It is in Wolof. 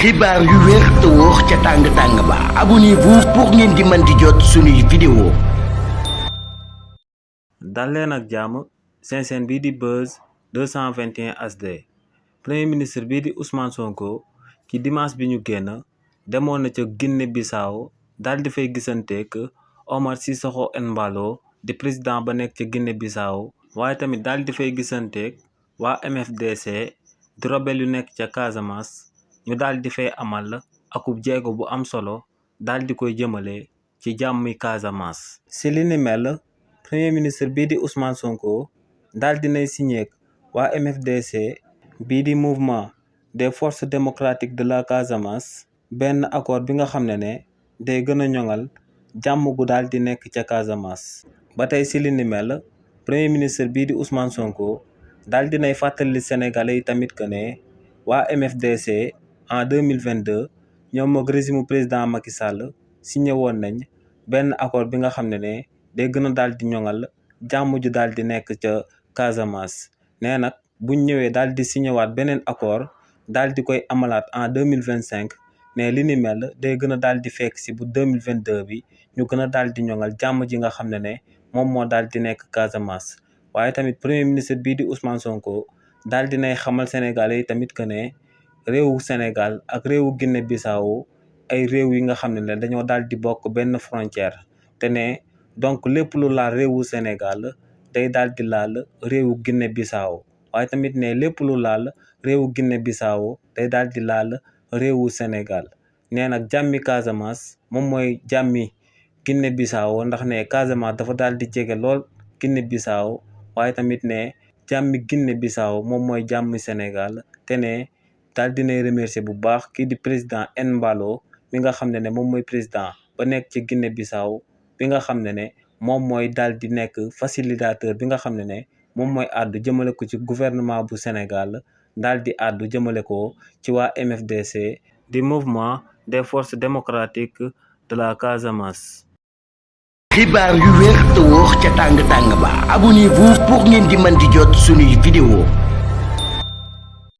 xibaar yu wér te wóor ca tàng-tàng ba abonnez-vous pour ngeen di mën di jot suñuy vidéo. dal leen ak jàmm seen chaîne bii di Buzz 221 HD. premier ministre bii di Ousmane Sonko ci dimanche bi ñu génn demoon na ca Guinée Bissau daal di fay gisanteek Omar Sissoko Embalo di président ba nekk ca Guinée Bissau waaye tamit daal di fay gisanteek waa MFDC di rebelle yu nekk ca Casamance. ñu daal di fay amal akub jéego bu am solo daal di koy jëmale ci jàmmi Casamance. si li ni mel premier ministre bii di Ousmane Sonko daal di nay signé waa MFDC bii di mouvement des forces démocratiques de la Casamance benn accord bi nga xam ne day gën a ñoŋal jàmm gu daal di nekk ca Casamance. ba tey si li ni mel premier ministre bii di Ousmane Sonko daal di nay fàttali Sénégalais yi tamit que ne waa MFDC. en 2022 ñoom moog régime président Macky Sall signé woon nañ benn accord bi nga xam ne day gën a daal di ñoŋal jàmm ju daal di nekk ca Casamance. nee nag buñ ñëwee daal di signé waat beneen accord daal di koy amalaat en 2025 mais li ni mel day gën a daal di fekk si bu 2022 bi ñu gën a daal di ñoŋal jàmm ji nga xam ne moom moo daal di nekk Casamance. waaye tamit premier ministre bii di Ousmane Sonko daal di nay xamal Sénégalais yi tamit que ne. réewu Sénégal ak réewu Guinée Bissau ay réew yi nga xam ne dañoo daal di bokk benn frontière te ne donc lépp lu laal réewu Sénégal day daal di laal réewu Guinée Bissau waaye tamit ne lépp lu laal réewu Guinée Bissau day daal di laal réewu Sénégal. nee nag jàmmi Casamance moom mooy jàmmi Guinée Bissau ndax ne Casamance dafa daal di jege lool Guinée Bissau waaye tamit ne jàmmi Guinée Bissau moom mooy jàmmi Sénégal te ne. daal dinay remercier bu baax kii di président Embalo mi nga xam ne moom mooy président ba nekk ci Guinée Bissau bi nga xam ne moom mooy daal di nekk facilitateur bi nga xam ne moom mooy àddu jëmale ko ci gouvernement bu Sénégal daal di àddu jëmale ko ci waa MFDC di mouvement des forces démocratiques de la Casamance. xibaar yu wér te wóor ca tàng-tàng ba abonnez-vous pour ngeen di mën di jot suñuy vidéo.